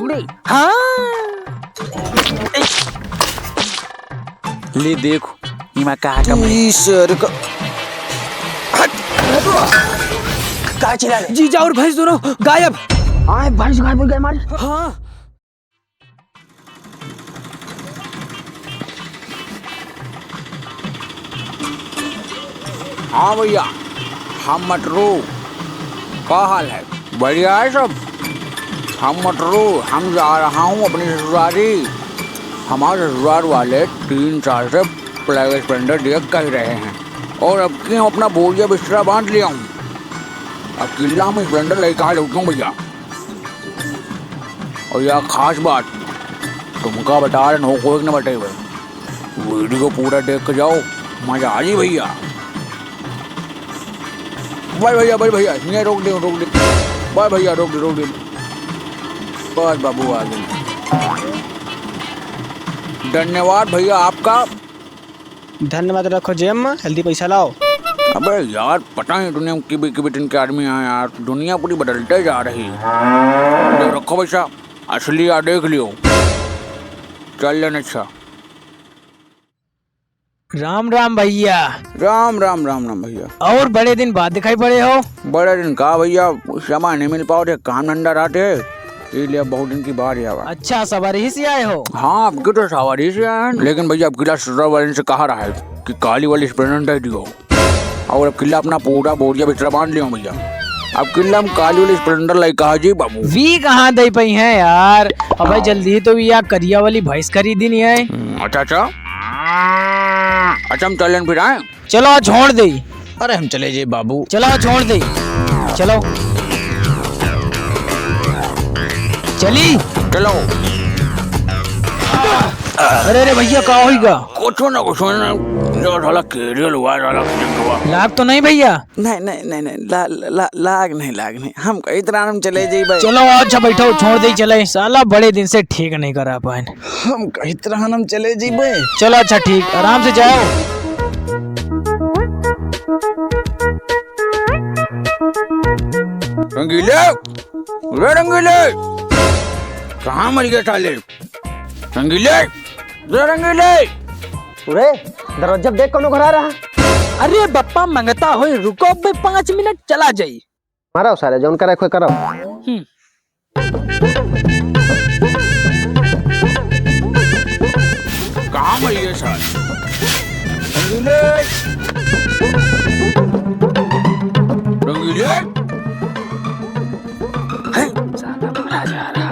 ठुकड़ी। हाँ ले देखो इमा कहा का ईश्वर का का चिल्ला रहे? जीजा और भैंस दोनों गायब। आए भैंस गायब हो गए हमारे। हाँ हाँ भैया हम मटरू, क्या हाल है? बढ़िया है सब। हम मटरू, हम जा रहा हूँ अपनी ससुरारी। हमारे ससुराल वाले 3 साल से प्लेग स्प्लेंडर देख कर रहे हैं और अब की हम अपना बोरिया बिस्तरा बांध लिया हूँ। अब किला में स्प्लेंडर लेकर आ लौटूँ भैया। और यह खास बात तुमका बता रहे हो, कोई न बटे हुए। वीडियो पूरा देख कर जाओ, मजा आ जी भैया। भाई भैया ये रोक दे। भाई भैया रोक दे। बस बाबू आ गए। धन्यवाद भैया आपका। धन्यवाद रखो जेब में, जल्दी पैसा लाओ। अबे यार पता नहीं दुनिया में किबी के आदमी हैं यार। दुनिया पूरी बदलते जा रही है। रखो पैसा, असली यार देख लियो। चल लेना। अच्छा राम राम भैया। राम भैया। और बड़े दिन बाद दिखाई पड़े हो। बड़े दिन कहा भैया, समय नहीं मिल पाओ थे, काम धंधा रहते, इसलिए बहुत दिन की बात है। अच्छा सवारी से आए हो? हाँ आपकी तो सवारी से आए, लेकिन भैया अब किला ससुराल वाले से कहा रहा है कि काली वाली स्प्लेंडर दियो और अब किला अपना पूरा बोरिया बिस्तरा बांध लिया भैया। अब किला में काली वाली स्प्लेंडर लाई कहा जी बाबू। वी कहाँ दे पई है यार। अब जल्दी तो या करिया वाली भैंस खरीदी नहीं है। अच्छा हम चलें फिर आए। चलो छोड़ दे। अरे हम चले जे बाबू। चलो छोड़ दे। चलो चली चलो। अरे भैया क्या होगा? कुछ ना जो साला केरियल हुआ साला हुआ। लाग तो नहीं भैया? नहीं लाग नहीं हम कई तरह हम चले जाई भाई। चलो अच्छा बैठो, छोड़ दे चले। साला बड़े दिन से ठीक नहीं करा पाए। हम कई तरह हम चले जाई भाई। चलो अच्छा ठीक, आराम से जाओ। रंगीले कहाँ मर गया साले? रंगीले दरवाजा देख कौन घर आ रहा। अरे बप्पा मंगता हो, रुको बे 5 मिनट चला जाई। मारो सारे जो उनका रखो करो। कहाँ मर गया साले? रंगीले साला भरा जा रहा।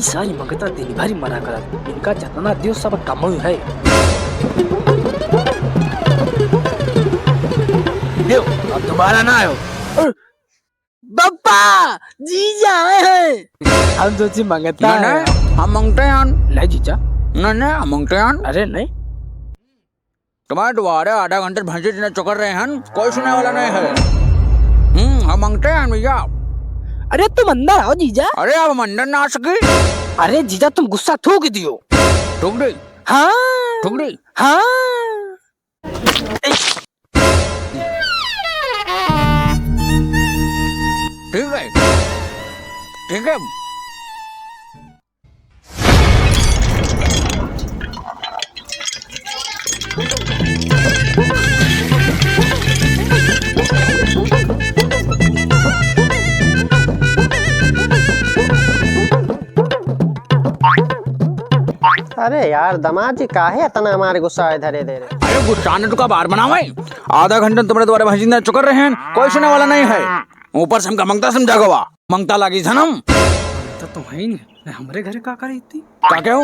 सारी मंगता तेरी भारी मना करा, इनका जितना दियो सब कम ही है। दियो अब दोबारा ना आयो। बप्पा जीजा आए हैं। हम सोची मंगता है। हम मंगते हैं नहीं जीजा। नहीं हम मंगते हैं। अरे नहीं, तुम्हारे द्वारे आधा घंटे भैंसे जिन्हें चकर रहे हैं, कोई सुनने वाला नहीं है। हम मंगते हैं भैया। अरे तुम अंदर आओ जीजा। अरे अब हम अंदर ना आ सके। अरे जीजा तुम गुस्सा थूक दियो। ठुक दे। हाँ ठुक दे। हाँ ठीक है। अरे यार दामाद जी काहे इतना हमारे गुस्सा है धरे दे रहे। अरे गुस्सा ने तो का बार बनावे। आधा घंटा तुम्हारे द्वारा भैंसी चुकर रहे हैं, कोई सुनने वाला नहीं है। ऊपर से हमका मंगता समझा गवा, मंगता लागी धनम। तो तुम है नहीं, हमारे घर का करी थी। का क्या हो?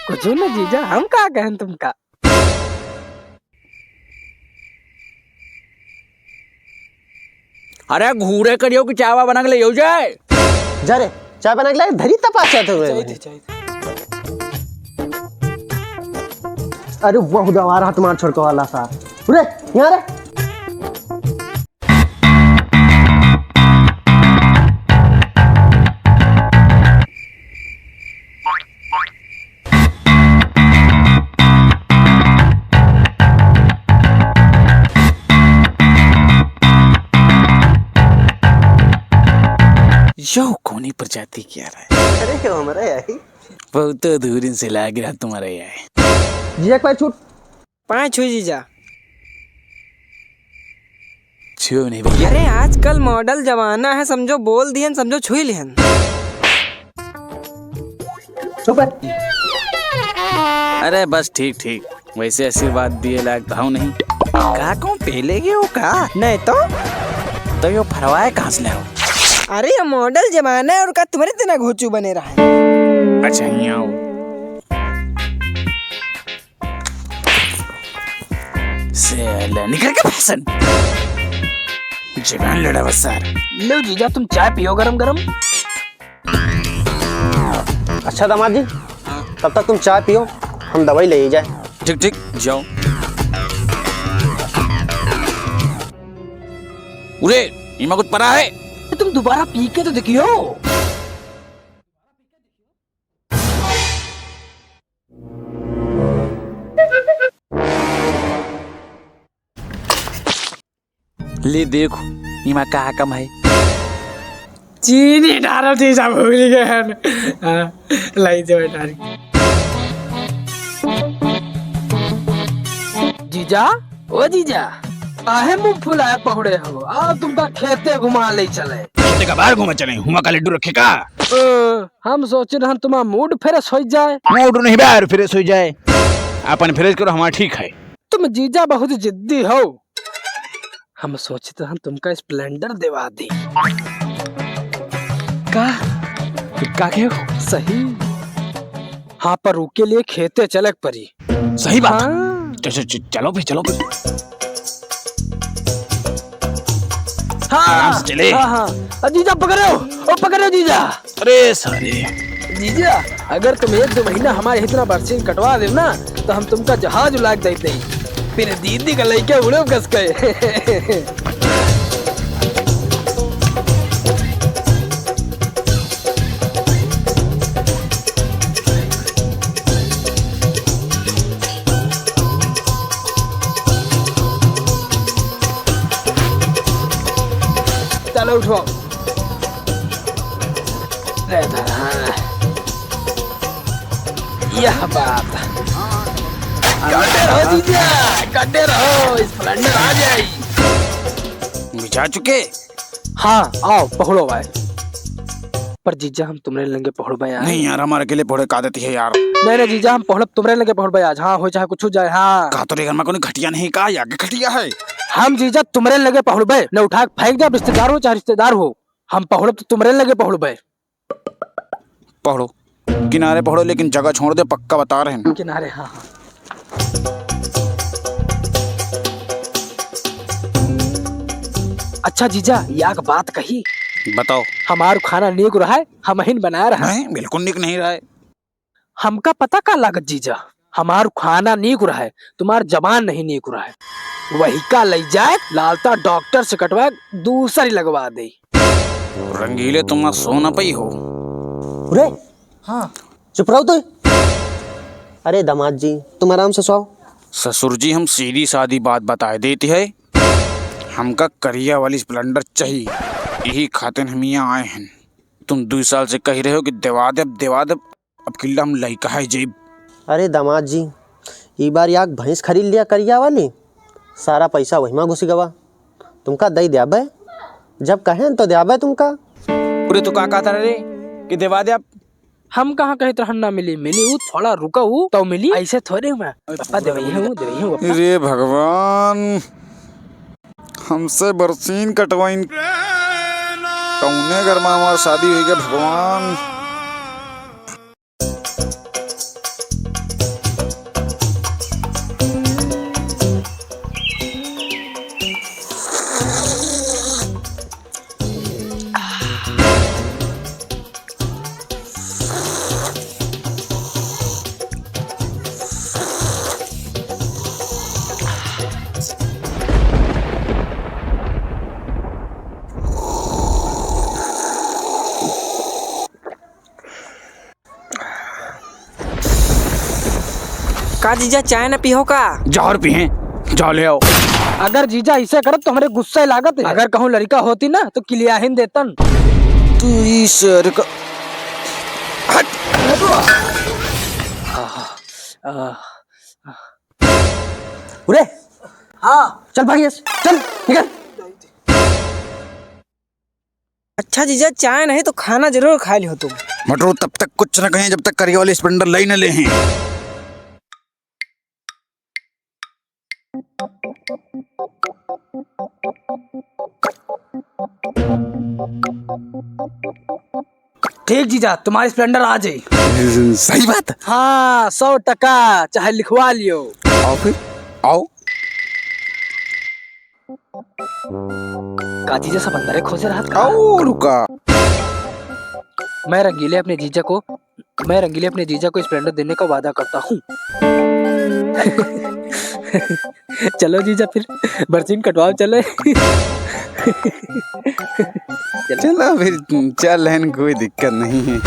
कुछ ना जीजा, हम का कहन तुमका। अरे घूरे करियो कि चावा बना के ले जाए। जा रे चाय बना के लाए धरी तपास थे। अरे वो दवा रहा तुम्हारा छोड़को वाला सा। अरे यहाँ रे यो कौनी प्रजाति क्या रहा है? अरे हमारा यही बहुत दूर से लाग रहा तुम्हारा है। जी एक बार छूट। 5 हुई जीजा। छो नहीं भैया। अरे आजकल मॉडल जमाना है, समझो बोल दियन, समझो छुई लिहन। चुप है। अरे बस ठीक ठीक, वैसे आशीर्वाद दिए लायक तो हूँ नहीं। का कौन पहले गए हो का? नहीं तो यो फरवाए कहाँ से लाओ? अरे ये मॉडल जमाना है और का तुम्हारे इतना घोचू बने रहा है। अच्छा यहाँ आओ। साला निकल के फैशन जवान लड़ा बस सर। लो जीजा तुम चाय पियो गरम गरम। अच्छा दामाद जी, तब तक तुम चाय पियो, हम दवाई ले जाए। ठीक ठीक जाओ। उरे इमा कुछ पड़ा है? तुम दोबारा पी के तो देखियो। ले देखो इमा कहा कम है। चीनी डालो जीजा, भूल गए। लाई जो डाल। जीजा ओ जीजा, आहे मुंह फुलाया पकड़े हो, आओ तुमका खेते घुमा ले चले। खेते का बाहर घूमा चले, हुआ का लड्डू रखे का? हम सोचे रहन तुम्हारा मूड फ्रेश हो जाए। मूड नहीं बाहर फ्रेश हो जाए, अपन फ्रेश करो, हमारा ठीक है। तुम जीजा बहुत जिद्दी हो, हम सोचते हम तुमका स्प्लेंडर दिवा दी। का के हो? सही। हाँ पर रुके लिए खेते चलक परी। सही बात। हाँ। चलो फिर चलो फिर। हाँ आराम से चले। हाँ जीजा पकड़ो जीजा। अरे सारे जीजा अगर तुम 1-2 महीना हमारे इतना बरसीन कटवा दे ना तो हम तुमका जहाज उलाग देते, फिर दीदी का लड़के उड़े कस गए। चलो उठो। यह बात कटे रहो, स्प्लेंडर आ जाए। बिछा चुके? हाँ आओ पकड़ो भाई। पर जीजा हम तुम्हारे लंगे पकड़ भाई आज। नहीं यार, हमारे के लिए पौड़े का देती है यार। नहीं जीजा हम पकड़ तुम्हारे लंगे पकड़ भाई आज। हाँ हो चाहे कुछ हो जाए। हाँ कहा तो रे घर में कोई घटिया नहीं, का आगे घटिया है। हम जीजा तुम्हारे लगे पकड़ भाई, न उठा के फेंक दे, रिश्तेदार हो चाहे रिश्तेदार हो, हम पकड़ो तो तुम्हारे लगे पकड़ भाई। पढ़ो किनारे पढ़ो, लेकिन जगह छोड़ दे, पक्का बता रहे हैं। किनारे हाँ। अच्छा जीजा याक बात कही, बताओ। हमारा खाना नीक रहा है, हम ही बनाया रहा है। नहीं बिल्कुल निक नहीं रहा है। हमका पता का लागत जीजा, हमारा खाना नीक रहा है, तुम्हार जबान नहीं नीक रहा है। वही का ले जाए लालता डॉक्टर से कटवा दूसरी लगवा दे। रंगीले तुम सोना पई हो। अरे हाँ चुप रहो तो। अरे दामाद जी तुम आराम से सोओ। ससुर जी हम सीधी सादी बात बताए देती है, हमका करिया वाली स्प्लेंडर चाहिए, यही खातिर हम यहाँ आए हैं। तुम 2 साल से कह रहे हो कि देवा दे अब किला हम लइका है जेब। अरे दामाद जी ई बार याक भैंस खरीद लिया करिया वाली, सारा पैसा वही में घुस गवा, तुमका दई देबे, जब कहें तो देबे तुमका। पूरे तो का कहता रे कि देवा दे? हम कहाँ कहे तरह ना मिली वो थोड़ा रुका हूँ तो मिली, ऐसे थोड़े मैं पापा देवई हूँ। रे भगवान, हमसे बरसीन कटवाइन कौने घर में हमारी शादी हुई है भगवान। का जीजा चाय न पियो का? जहर पिए, जाओ ले आओ। अगर जीजा इसे करत तो हमारे गुस्सा लागत है। अगर कहूँ लड़का होती ना तो किलिया हिन देतन। तू ईश्वर का उरे हाँ चल भागिए, चल निकल। अच्छा जीजा, चाय नहीं तो खाना जरूर खा लियो तुम। मटरू तब तक कुछ न कहें जब तक करिया वाले स्प्लेंडर लाई न ले हैं। ठीक जीजा, तुम्हारी स्प्लेंडर आ जाए। सही बात। हाँ 100%, चाहे लिखवा लियो। आओ फिर आओ। का जीजा सब अंदर खोजे रहा था। आओ रुका। मैं रंगीले अपने जीजा को स्प्लेंडर देने का वादा करता हूँ। चलो जीजा फिर बरसीन कटवाओ चले। चलो फिर चल है, कोई दिक्कत नहीं है।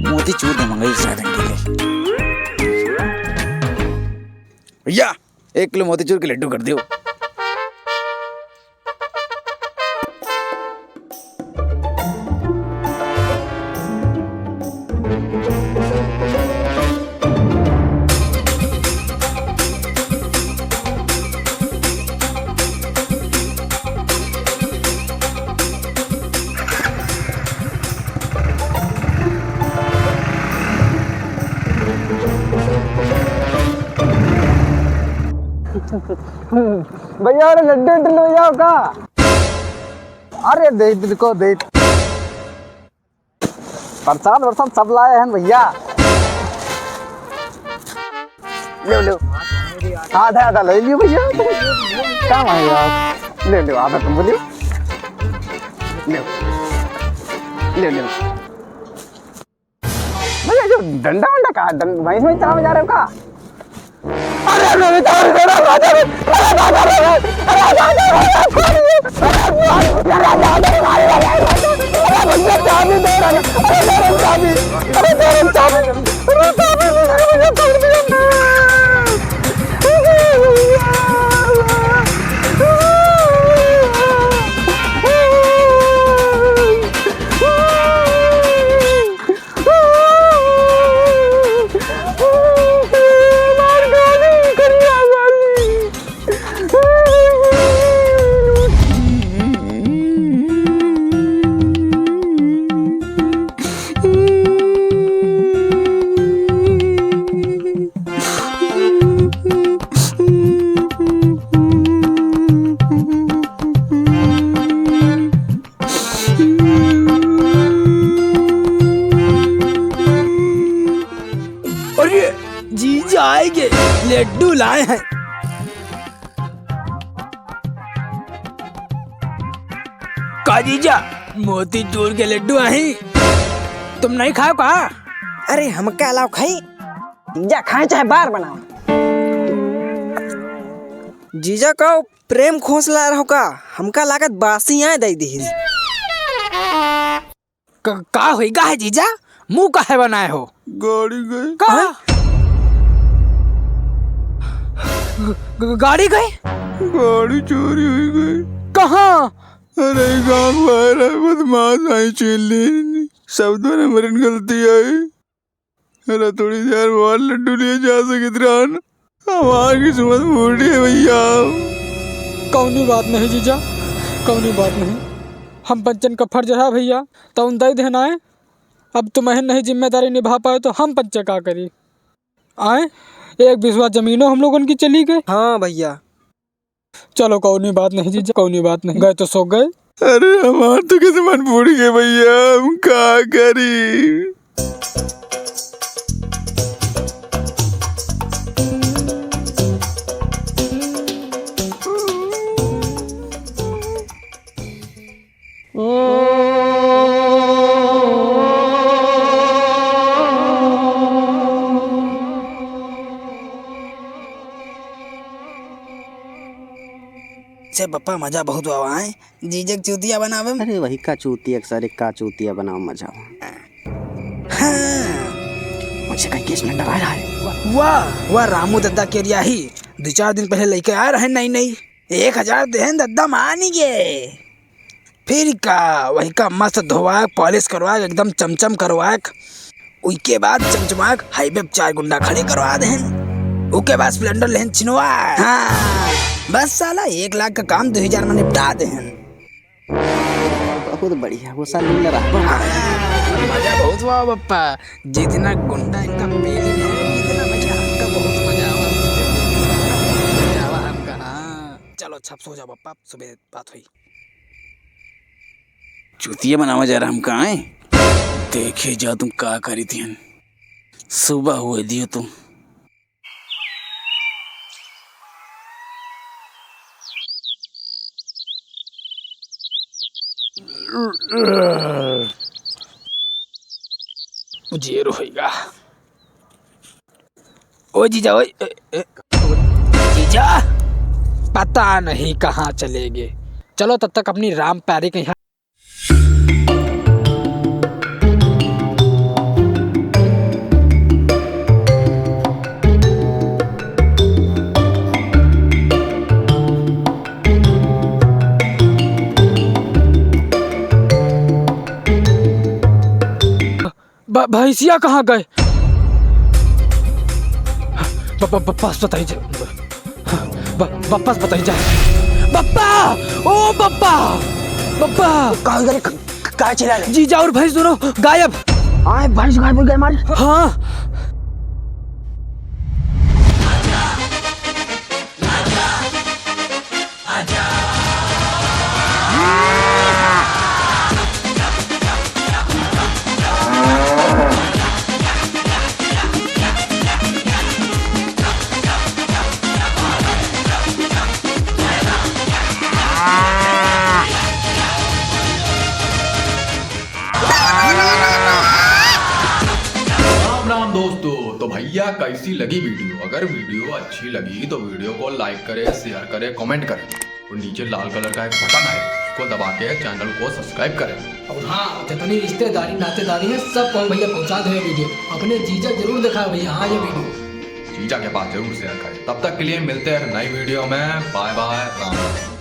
मोतीचूर दे मंगाई शायद अंकेले। भैया 1 किलो मोतीचूर के लड्डू कर दो। भैया अरे लड्डू ले जाओ का। अरे दे को दे प्रसाद वरसाद सब लाए हैं भैया। ले लो आधा आधा ले लियो भैया। काम है यार, ले लो आधा तुम बोलियो। ले ले ले भैया जो डंडा वंडा का भैंस में चला जा रहे हो का। अरे जीजा आएंगे, लड्डू लाए हैं। का जीजा मोतीचूर के लड्डू आही, तुम नहीं खाओ का? अरे हम क्या अलाव खाई, जीजा खाए चाहे बार बनाओ। जीजा का प्रेम खोसला रहो का, हमका लागत बासी आए दई दी। का होइगा है जीजा, मुंह काहे बनाए हो? गाड़ी गई। का गाड़ी गई? गाड़ी चोरी हुई गई। कहाँ? अरे गाँव बाहर है, बदमाश आई छीन ली। सब ने मेरी गलती आई। अरे थोड़ी देर बाद लड्डू लिए जा सके हमारी किस्मत बूढ़ी है भैया। कौनी बात नहीं जीजा, कौनी बात नहीं। हम पंचन का फर्ज है भैया, तो उन दई देना है। अब तुम्हें नहीं जिम्मेदारी निभा पाए तो हम पंचे का करी आए। एक बिस्वा जमीनों हम लोगों की चली गए। हाँ भैया चलो कौनी बात नहीं जीजा, कौनी बात नहीं। गए तो सो गए। अरे हमार तो किस्मत बूढ़ी है भैया, हम क्या करी। से पप्पा मजा बहुत आवा है, जीजक चूतिया बनावे में। अरे वही का चूतिया सर, एक का चूतिया बनाओ मजा। हाँ। मुझे कहीं केस में डरा रहा है। वाह रामू दद्दा के रिया ही 2-4 दिन पहले लेके आ रहे। नहीं 1000 देहन दद्दा मान गए। फिर का वही का मस्त धोवा पॉलिश करवा एकदम चमचम करवा, उसके बाद चमचमा हाईवे 4 गुंडा खड़े करवा देहन। उसके बाद स्प्लेंडर लेहन छिनवा। हाँ बस साला 1 लाख का काम 2000 में निपटा देहन। बहुत बढ़िया, वो साल मिल रहा। मजा बहुत हुआ पप्पा, जितना गुंडा इनका पेली है इतना मजा हमका, बहुत मजा आवा हमका। हाँ चलो छप सो जाओ पप्पा, सुबह बात हुई। चूतिया बनावा जा रहा हम कहाँ है, देखे जा तुम का करी थी। सुबह हुए दियो तुम। मुझे रोएगा। ओ जीजा, ओ जीजा पता नहीं कहाँ चले गए। चलो तब तक अपनी राम प्यारे के यहाँ भैंसिया कहाँ गए? बस बताइए, बस बताइए। बप्पा, ओ बप्पा कहा चिल्ला रहे? जीजा और भैंस दोनों गायब। भैंस गायब हो गए हमारी। हाँ राम दोस्तों, तो भैया कैसी लगी वीडियो? अगर वीडियो अच्छी लगी तो वीडियो को लाइक करें, शेयर करें, कमेंट करें और नीचे लाल कलर का एक बटन है उसको दबा के चैनल को सब्सक्राइब करें। और हाँ, जितनी रिश्तेदारी नातेदारी है सबको भैया पहुंचा दे वीडियो। अपने जीजा जरूर दिखा भैया। हाँ ये वीडियो जीजा के पास जरूर शेयर करें। तब तक के लिए मिलते हैं नई वीडियो में। Bye bye, Ram.